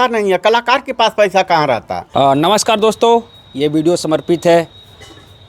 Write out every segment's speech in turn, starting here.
कलाकार नहीं है, कलाकार के पास पैसा कहाँ रहता। नमस्कार दोस्तों, ये वीडियो समर्पित है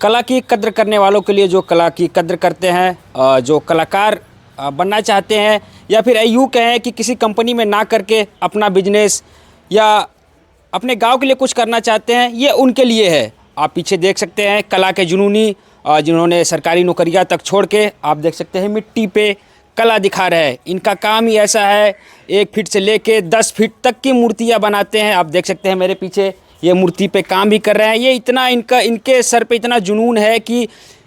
कला की कद्र करने वालों के लिए, जो कला की कद्र करते हैं, जो कलाकार बनना चाहते हैं, या फिर यूँ कहें कि किसी कंपनी में ना करके अपना बिजनेस या अपने गांव के लिए कुछ करना चाहते हैं, ये उनके लिए है। आप पीछे देख सकते हैं कला के जुनूनी, जिन्होंने सरकारी नौकरियां तक छोड़ के आप देख सकते हैं मिट्टी पे कला दिखा रहे हैं। इनका काम ही ऐसा है, 1 फीट से लेके 10 फीट तक की मूर्तियां बनाते हैं। आप देख सकते हैं मेरे पीछे ये मूर्ति पे काम भी कर रहे हैं। ये इतना इनके सर पे इतना जुनून है कि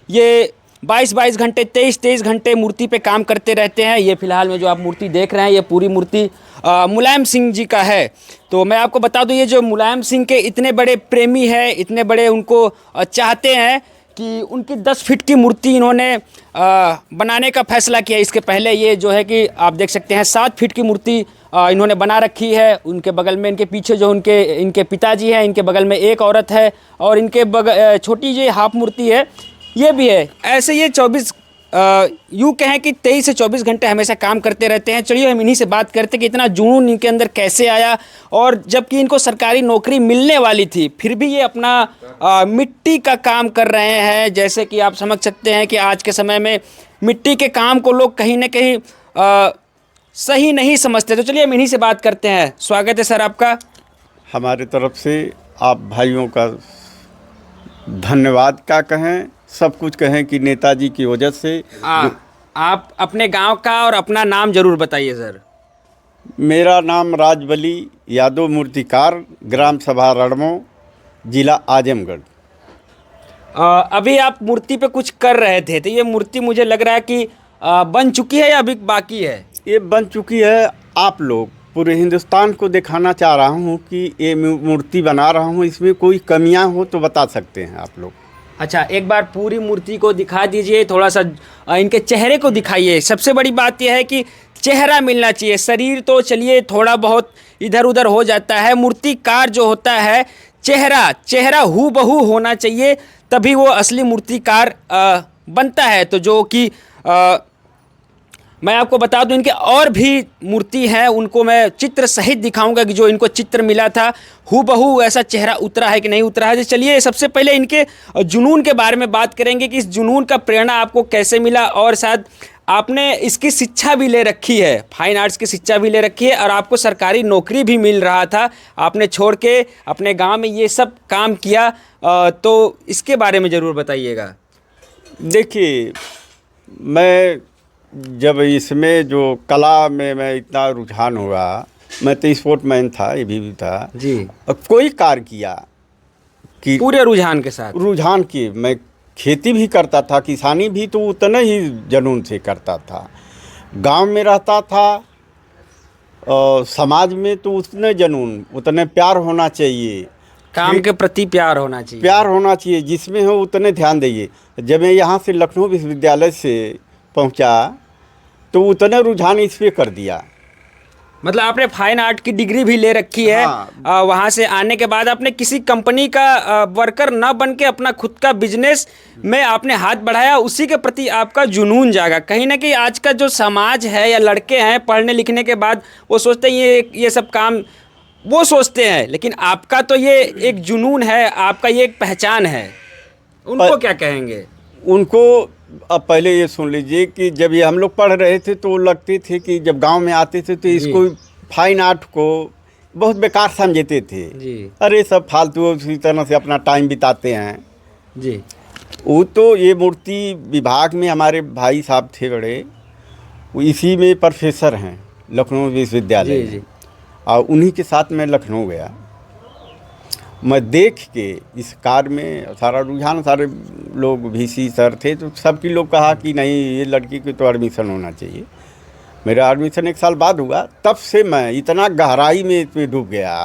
ये 22-22 घंटे 23-23 घंटे मूर्ति पे काम करते रहते हैं। ये फिलहाल में जो आप मूर्ति देख रहे हैं, ये पूरी मूर्ति मुलायम सिंह जी का है। तो मैं आपको बता दूं, ये जो मुलायम सिंह के इतने बड़े प्रेमी हैं, इतने बड़े उनको चाहते हैं कि उनकी 10 फीट की मूर्ति इन्होंने बनाने का फैसला किया। इसके पहले ये जो है कि आप देख सकते हैं 7 फीट की मूर्ति इन्होंने बना रखी है। उनके बगल में, इनके पीछे जो इनके पिताजी हैं, इनके बगल में एक औरत है, और इनके छोटी जी हाफ मूर्ति है, ये भी है। ऐसे ये 24 यूँ कहें कि 23 से 24 घंटे हमेशा काम करते रहते हैं। चलिए हम इन्हीं से बात करते कि इतना जुनून इनके अंदर कैसे आया, और जबकि इनको सरकारी नौकरी मिलने वाली थी फिर भी ये अपना मिट्टी का काम कर रहे हैं। जैसे कि आप समझ सकते हैं कि आज के समय में मिट्टी के काम को लोग कहीं ना कहीं सही नहीं समझते। तो चलिए हम इन्हीं से बात करते हैं। स्वागत है सर आपका। हमारे तरफ से आप भाइयों का धन्यवाद का कहें, सब कुछ कहें कि नेताजी की वजह से। आप अपने गांव का और अपना नाम जरूर बताइए सर। मेरा नाम राजबली यादव मूर्तिकार, ग्राम सभा रणमो, जिला आजमगढ़। अभी आप मूर्ति पे कुछ कर रहे थे, तो ये मूर्ति मुझे लग रहा है कि बन चुकी है या अभी बाकी है? ये बन चुकी है। आप लोग पूरे हिंदुस्तान को दिखाना चाह रहा हूँ कि ये मूर्ति बना रहा हूँ, इसमें कोई कमियां हो तो बता सकते हैं आप लोग। अच्छा, एक बार पूरी मूर्ति को दिखा दीजिए, थोड़ा सा इनके चेहरे को दिखाइए। सबसे बड़ी बात यह है कि चेहरा मिलना चाहिए। शरीर तो चलिए थोड़ा बहुत इधर उधर हो जाता है, मूर्तिकार जो होता है चेहरा हूबहू होना चाहिए, तभी वो असली मूर्तिकार बनता है। तो जो कि मैं आपको बता दूं, इनके और भी मूर्ति हैं, उनको मैं चित्र सहित दिखाऊंगा कि जो इनको चित्र मिला था हूबहू ऐसा चेहरा उतरा है कि नहीं उतरा है। तो चलिए सबसे पहले इनके जुनून के बारे में बात करेंगे कि इस जुनून का प्रेरणा आपको कैसे मिला, और शायद आपने इसकी शिक्षा भी ले रखी है, फाइन आर्ट्स की शिक्षा भी ले रखी है, और आपको सरकारी नौकरी भी मिल रहा था, आपने छोड़ के अपने गाँव में ये सब काम किया। तो इसके बारे में ज़रूर बताइएगा। देखिए, मैं जब इसमें जो कला में मैं इतना रुझान हुआ, मैं तो स्पोर्टमैन था, ये भी था जी। कोई कार्य किया कि पूरे रुझान के साथ, रुझान की मैं खेती भी करता था, किसानी भी तो उतने ही जुनून से करता था। गांव में रहता था और समाज में तो उतने जुनून, उतने प्यार होना चाहिए, काम के प्रति प्यार होना चाहिए, प्यार होना चाहिए, जिसमें हो उतने ध्यान दीजिए। जब मैं यहाँ से लखनऊ विश्वविद्यालय से पहुँचा तो उतने रुझान इस पे कर दिया। मतलब आपने फाइन आर्ट की डिग्री भी ले रखी है। हाँ। वहाँ से आने के बाद आपने किसी कंपनी का वर्कर न बन के अपना खुद का बिजनेस में आपने हाथ बढ़ाया, उसी के प्रति आपका जुनून जागा। कहीं ना कहीं आज का जो समाज है या लड़के हैं, पढ़ने लिखने के बाद वो सोचते हैं ये सब काम वो सोचते हैं, लेकिन आपका तो ये एक जुनून है, आपका ये एक पहचान है। उनको क्या कहेंगे? उनको अब पहले ये सुन लीजिए कि जब ये हम लोग पढ़ रहे थे तो लगते थे कि जब गांव में आते थे तो इसको फाइन आर्ट को बहुत बेकार समझते थे जी। अरे सब फालतू उसी तरह से अपना टाइम बिताते हैं जी। वो तो ये मूर्ति विभाग में हमारे भाई साहब थे बड़े, वो इसी में प्रोफेसर हैं लखनऊ विश्वविद्यालय में, और उन्हीं के साथ मैं लखनऊ गया। मैं देख के इस कार्य में सारा रुझान, सारे लोग VC सर थे तो सबकी लोग कहा कि नहीं ये लड़की की तो एडमिशन होना चाहिए। मेरा एडमिशन 1 साल बाद हुआ। तब से मैं इतना गहराई में इसमें डूब गया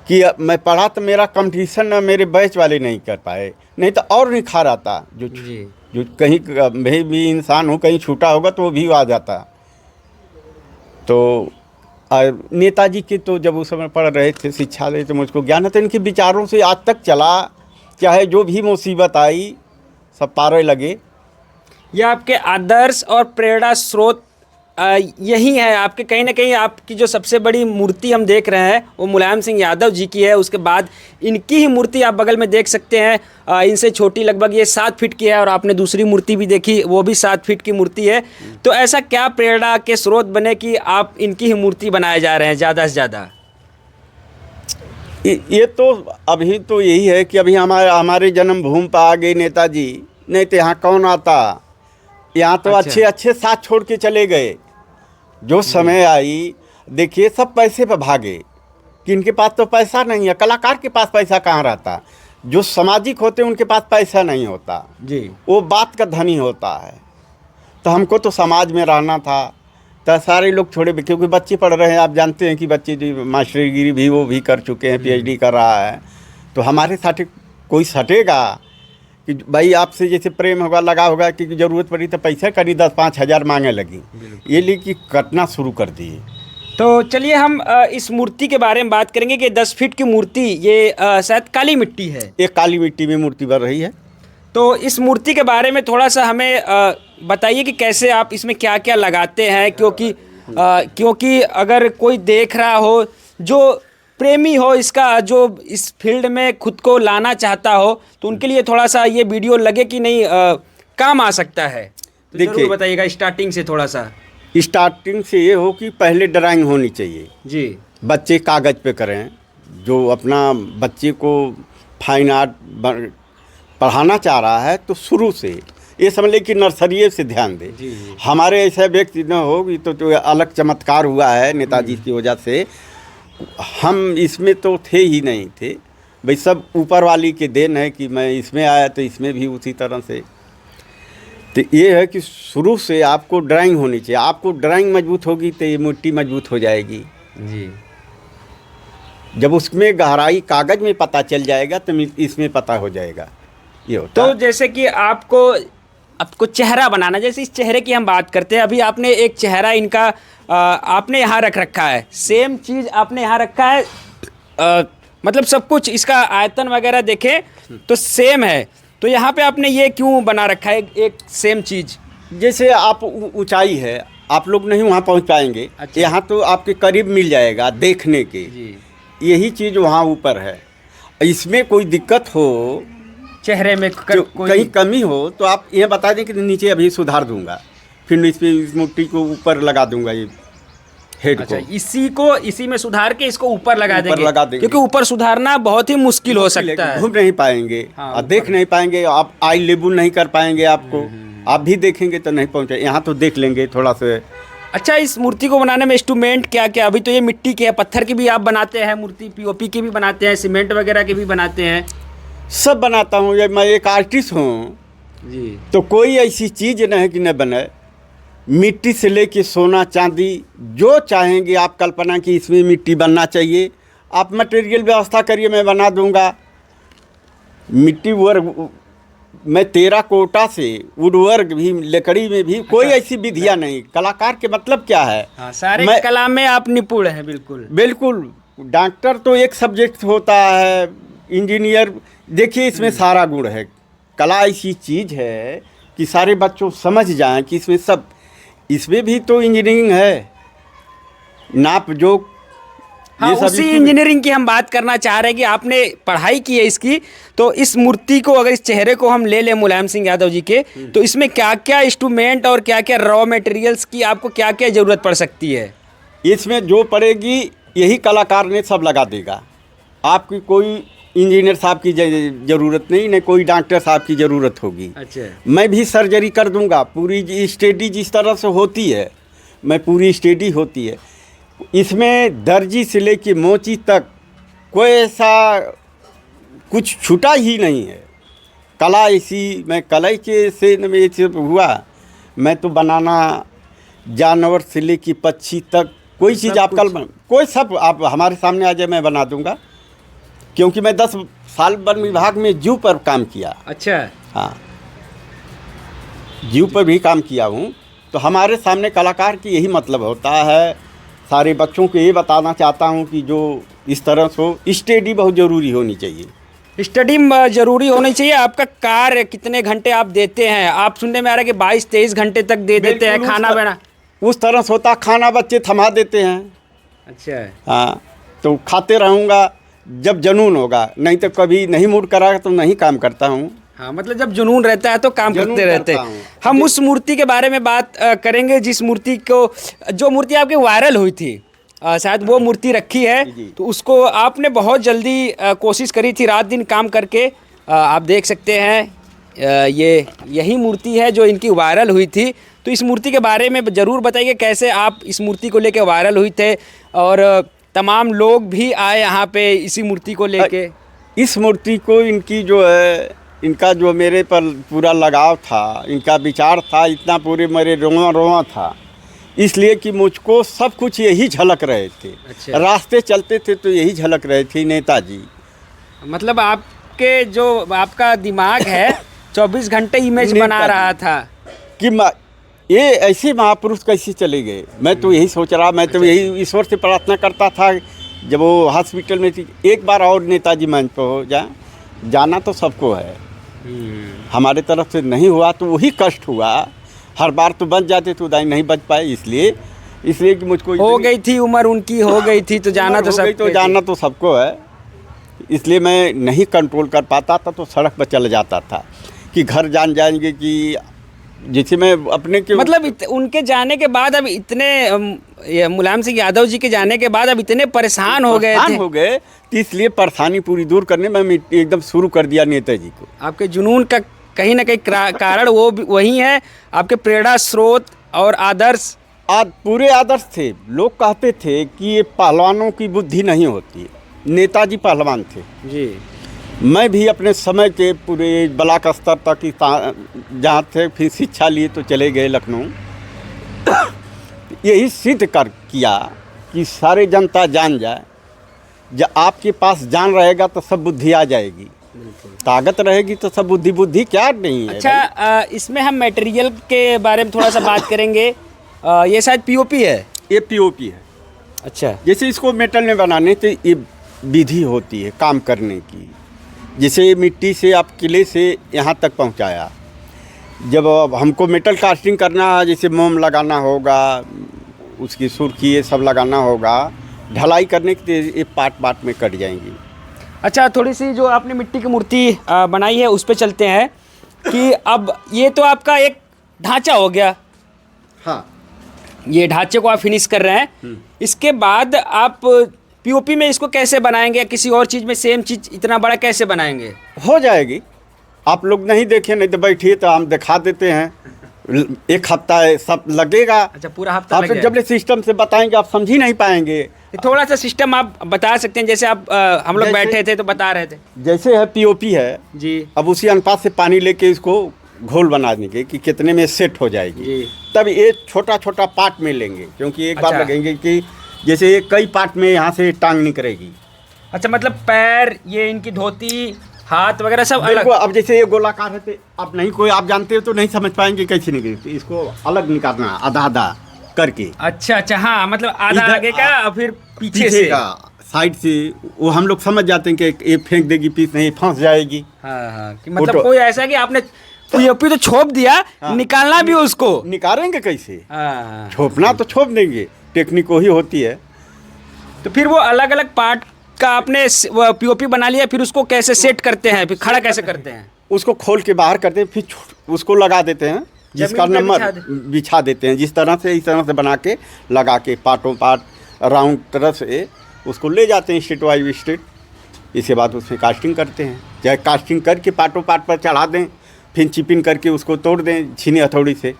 कि मैं पढ़ा तो मेरा कंपटीशन मेरे बैच वाले नहीं कर पाए, नहीं तो और निखार आता। जो कहीं भी इंसान हो, कहीं छूटा होगा तो वो भी आ जाता। तो नेताजी के तो जब उस समय पढ़ रहे थे शिक्षा ले, तो मुझको ज्ञान है, तो इनके विचारों से आज तक चला, चाहे जो भी मुसीबत आई सब पारे लगे। यह आपके आदर्श और प्रेरणा स्रोत यही है आपके, कहीं ना कहीं आपकी जो सबसे बड़ी मूर्ति हम देख रहे हैं वो मुलायम सिंह यादव जी की है। उसके बाद इनकी ही मूर्ति आप बगल में देख सकते हैं, इनसे छोटी, लगभग ये 7 फीट की है। और आपने दूसरी मूर्ति भी देखी, वो भी 7 फीट की मूर्ति है। तो ऐसा क्या प्रेरणा के स्रोत बने कि आप इनकी ही मूर्ति बनाए जा रहे हैं ज़्यादा से ज़्यादा? ये तो अभी तो यही है कि अभी हमारे जन्मभूमि पर आ गए नेताजी, नहीं तो यहाँ कौन आता। यहाँ तो अच्छा। अच्छे अच्छे साथ छोड़ के चले गए। जो समय आई, देखिए सब पैसे पे भागे कि इनके पास तो पैसा नहीं है। कलाकार के पास पैसा कहाँ रहता? जो सामाजिक होते उनके पास पैसा नहीं होता जी, वो बात का धनी होता है। तो हमको तो समाज में रहना था, तो सारे लोग छोड़े, क्योंकि बच्चे पढ़ रहे हैं। आप जानते हैं कि बच्चे जो मास्टरगिरी भी वो भी कर चुके हैं, PhD कर रहा है। तो हमारे साथ कोई सटेगा कि भाई आपसे जैसे प्रेम होगा, लगा होगा कि ज़रूरत पड़ी तो पैसा करी 10-5 हज़ार मांगे लगी, ये लेके कटना शुरू कर दिए। तो चलिए हम इस मूर्ति के बारे में बात करेंगे कि 10 फीट की मूर्ति, ये शायद काली मिट्टी है। एक काली मिट्टी में मूर्ति बन रही है। तो इस मूर्ति के बारे में थोड़ा सा हमें बताइए कि कैसे आप इसमें क्या क्या लगाते हैं, क्योंकि अगर कोई देख रहा हो जो प्रेमी हो इसका, जो इस फील्ड में खुद को लाना चाहता हो, तो उनके लिए थोड़ा सा ये वीडियो लगे कि नहीं काम आ सकता है। तो देखिए, जरूर बताइएगा स्टार्टिंग से थोड़ा सा। स्टार्टिंग से ये हो कि पहले ड्राइंग होनी चाहिए जी, बच्चे कागज़ पे करें। जो अपना बच्चे को फाइन आर्ट पढ़ाना चाह रहा है तो शुरू से ये समझ ले कि नर्सरी से ध्यान दे। जी, जी। हमारे ऐसे व्यक्ति न हो कि तो अलग चमत्कार हुआ है नेताजी की वजह से। हम इसमें तो थे ही नहीं थे भाई, सब ऊपर वाली के देन है कि मैं इसमें आया तो इसमें भी उसी तरह से। तो ये है कि शुरू से आपको ड्राइंग होनी चाहिए। आपको ड्राइंग मजबूत होगी तो ये मिट्टी मजबूत हो जाएगी। जी, जब उसमें गहराई कागज़ में पता चल जाएगा तो इसमें पता हो जाएगा। ये होता तो जैसे कि आपको चेहरा बनाना, जैसे इस चेहरे की हम बात करते हैं, अभी आपने एक चेहरा इनका आपने यहाँ रख रखा है, सेम चीज़ आपने यहाँ रखा है, मतलब सब कुछ इसका आयतन वगैरह देखें तो सेम है। तो यहाँ पे आपने ये क्यों बना रखा है एक सेम चीज़? जैसे आप ऊंचाई है, आप लोग नहीं वहाँ पहुँच पाएंगे। अच्छा। यहाँ तो आपके करीब मिल जाएगा देखने के। जी, यही चीज़ वहाँ ऊपर है। इसमें कोई दिक्कत हो, चेहरे में कहीं कमी हो तो आप ये बता दें कि नीचे अभी सुधार दूंगा, फिर इस मुट्ठी को ऊपर लगा दूंगा, ये हेड अच्छा, को इसी में सुधार के इसको ऊपर लगा ऊपर देंगे, लगा देंगे। क्योंकि ऊपर सुधारना बहुत ही मुश्किल हो सकता है। घूम नहीं पाएंगे, हाँ, और देख नहीं पाएंगे, आप आई लेबल नहीं कर पाएंगे। आपको आप भी देखेंगे तो नहीं पहुँचे, यहाँ तो देख लेंगे थोड़ा सा। अच्छा, इस मूर्ति को बनाने में इंस्ट्रूमेंट क्या क्या? अभी तो ये मिट्टी के है, पत्थर की भी आप बनाते हैं मूर्ति, POP की भी बनाते हैं, सीमेंट वगैरह की भी बनाते हैं? सब बनाता हूँ। जब मैं एक आर्टिस्ट हूँ जी, तो कोई ऐसी चीज़ नहीं कि न बने। मिट्टी से लेके सोना चांदी जो चाहेंगे आप, कल्पना की इसमें मिट्टी बनना चाहिए, आप मटेरियल व्यवस्था करिए, मैं बना दूंगा। मिट्टी वर्क मैं टेराकोटा से वुड वर्क भी, लकड़ी में भी कोई ऐसी विधियाँ नहीं। कलाकार के मतलब क्या है? हाँ, सारे कला में आप निपुण हैं। बिल्कुल बिल्कुल। डॉक्टर तो एक सब्जेक्ट होता है, इंजीनियर, देखिए इसमें सारा गुण है। कला ऐसी चीज़ है कि सारे बच्चों समझ जाएं कि इसमें भी तो इंजीनियरिंग है, नाप जोक। हाँ, उसी इंजीनियरिंग की हम बात करना चाह रहे हैं कि आपने पढ़ाई की है इसकी। तो इस मूर्ति को, अगर इस चेहरे को हम ले लें मुलायम सिंह यादव जी के, तो इसमें क्या क्या इंस्ट्रूमेंट और क्या क्या रॉ मटेरियल्स की आपको क्या क्या ज़रूरत पड़ सकती है? इसमें जो पड़ेगी यही कलाकार ने सब लगा देगा। आपकी कोई इंजीनियर साहब की ज़रूरत नहीं कोई डॉक्टर साहब की ज़रूरत होगी। अच्छा, मैं भी सर्जरी कर दूंगा। पूरी स्टडी जिस तरह से होती है, मैं पूरी स्टडी होती है। इसमें दर्जी से लेके मोची तक कोई ऐसा कुछ छूटा ही नहीं है। कला ऐसी, मैं कला के से हुआ। मैं तो बनाना जानवर से लेके पक्षी तक कोई चीज़ आप कोई सब आप हमारे सामने आ जाए, मैं बना दूंगा। क्योंकि मैं 10 साल वन विभाग में जू पर काम किया। अच्छा, हाँ, जू पर भी काम किया हूँ। तो हमारे सामने कलाकार की यही मतलब होता है। सारे बच्चों को ये बताना चाहता हूँ कि जो इस तरह से स्टडी बहुत ज़रूरी होनी चाहिए। स्टडी ज़रूरी होनी चाहिए। आपका कार्य कितने घंटे आप देते हैं? आप सुनने में आ रहा है कि 22-23 घंटे तक दे देते हैं खाना बना। उस तरह से होता, खाना बच्चे थमा देते हैं। अच्छा। हाँ, तो खाते रहूँगा जब जुनून होगा, नहीं तो कभी नहीं मूड करा तो नहीं काम करता हूँ। हाँ, मतलब जब जुनून रहता है तो काम जुनून करते रहते करता हैं। हूँ। हम उस मूर्ति के बारे में बात करेंगे जिस मूर्ति को, जो मूर्ति आपकी वायरल हुई थी, शायद वो मूर्ति रखी है। जी। तो उसको आपने बहुत जल्दी कोशिश करी थी, रात दिन काम करके। आप देख सकते हैं ये यही मूर्ति है जो इनकी वायरल हुई थी। तो इस मूर्ति के बारे में ज़रूर बताइए, कैसे आप इस मूर्ति को लेके वायरल हुई थे और तमाम लोग भी आए यहाँ पे इसी मूर्ति को लेके। इस मूर्ति को इनकी जो है, इनका जो मेरे पर पूरा लगाव था, इनका विचार था, इतना पूरे मेरे रोआ रोआ था, इसलिए कि मुझको सब कुछ यही झलक रहे थे। अच्छा। रास्ते चलते थे तो यही झलक रहे थे नेताजी। मतलब आपके जो आपका दिमाग है 24 घंटे इमेज बना नेताजी। रहा था कि ये ऐसे महापुरुष कैसे चले गए। मैं तो यही सोच रहा, मैं तो यही ईश्वर से प्रार्थना करता था जब वो हॉस्पिटल में थी, एक बार और नेताजी मंच पर हो जाए। जाना तो सबको है, हमारे तरफ से नहीं हुआ तो वही कष्ट हुआ। हर बार तो बच जाते तो उदाई नहीं बच पाए, इसलिए कि मुझको हो गई थी उम्र उनकी, हो गई थी तो जाना तो सब तो जाना तो सबको है। इसलिए मैं नहीं कंट्रोल कर पाता था, तो सड़क पर चले जाता था कि घर जान जाएंगे कि जैसे मैं अपने के मतलब उनके जाने के बाद अब इतने ये मुलायम सिंह यादव जी के जाने के बाद अब इतने परेशान हो गए थे। हो गए, तो इसलिए परेशानी पूरी दूर करने में मैं एकदम शुरू कर दिया नेताजी को। आपके जुनून का कहीं ना कहीं कारण वो वही है, आपके प्रेरणा स्रोत और आदर्श। आज पूरे आदर्श थे। लोग कहते थे कि ये पहलवानों की बुद्धि नहीं होती, नेताजी पहलवान थे जी। मैं भी अपने समय के पूरे ब्लॉक स्तर तक जहाँ थे, फिर शिक्षा लिए तो चले गए लखनऊ। यही सिद्ध कर किया कि सारे जनता जान जाए, जब आपके पास जान रहेगा तो सब बुद्धि आ जाएगी, ताकत रहेगी तो सब बुद्धि क्या नहीं है। अच्छा, इसमें हम मटेरियल के बारे में थोड़ा सा बात करेंगे। ये शायद पीओपी है। ये पीओपी है। अच्छा। जैसे इसको मेटल में बनाने तो ये विधि होती है काम करने की। जैसे मिट्टी से आप किले से यहाँ तक पहुँचाया, जब हमको मेटल कास्टिंग करना है, जैसे मोम लगाना होगा, उसकी सुर्खी ये सब लगाना होगा, ढलाई करने के लिए ये पार्ट में कट जाएंगी। अच्छा, थोड़ी सी जो आपने मिट्टी की मूर्ति बनाई है उस पे चलते हैं कि अब ये तो आपका एक ढांचा हो गया। हाँ, ये ढांचे को आप फिनिश कर रहे हैं, इसके बाद आप पीओपी में इसको कैसे बनाएंगे या किसी और चीज़ में सेम चीज़ इतना बड़ा कैसे बनाएंगे? हो जाएगी। आप लोग नहीं देखे, नहीं तो बैठिए तो हम दिखा देते हैं। एक हफ्ता सब लगेगा। अच्छा, पूरा हफ्ता आप जब सिस्टम से बताएंगे आप समझ ही नहीं पाएंगे। थोड़ा सा सिस्टम आप बता सकते हैं, जैसे आप हम लोग बैठे थे तो बता रहे थे। जैसे है पीओपी है जी। अब उसी अनुपात से पानी लेके इसको घोल बना देंगे कि कितने में सेट हो जाएगी जी। तब ये छोटा छोटा पार्ट में लेंगे, क्योंकि एक बार अच्छा। लगेंगे कि जैसे ये कई पार्ट में यहाँ से टांग निकलेगी। अच्छा, मतलब पैर, ये इनकी धोती, हाथ वगैरह सब अलग। अब जैसे ये गोलाकार है तो आप नहीं, कोई आप जानते हो तो नहीं समझ पाएंगे कैसे निकलेगी, तो इसको अलग निकालना आधा आधा करके। अच्छा, हाँ, मतलब आधा इधर आगे का और फिर पीछे से का साइड से, वो हम लोग समझ जाते हैं कि ये फेंक देगी पीस, नहीं फंस जाएगी। हाँ, कि मतलब कोई ऐसा कि आपने पीओपी तो छोप दिया, निकालना भी उसको निकालेंगे कैसे? हाँ। छोपना तो छोप देंगे, टेक्निक वही होती है। तो फिर वो अलग अलग पार्ट का आपने पीओपी बना लिया, फिर उसको कैसे सेट करते हैं, फिर खड़ा कैसे करते हैं? उसको खोल के बाहर करते हैं, फिर उसको लगा देते हैं, जिसका नंबर बिछा देते हैं, जिस तरह से इस तरह से बना के लगा के पार्टों पार्ट राउंड तरह से उसको ले जाते हैं स्ट्रेट वाइज स्ट्रेट। इसके बाद उसमें कास्टिंग करते हैं, चाहे कास्टिंग करके पार्टों पार्ट पर चढ़ा दें, फिर चिपिन करके उसको तोड़ दें छीनी हथौड़ी से।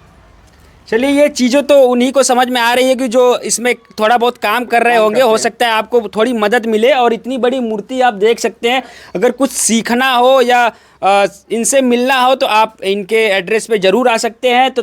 चलिए, ये चीज़ें तो उन्हीं को समझ में आ रही है कि जो इसमें थोड़ा बहुत काम कर रहे होंगे। हो सकता है आपको थोड़ी मदद मिले, और इतनी बड़ी मूर्ति आप देख सकते हैं। अगर कुछ सीखना हो या इनसे मिलना हो तो आप इनके एड्रेस पे ज़रूर आ सकते हैं। तो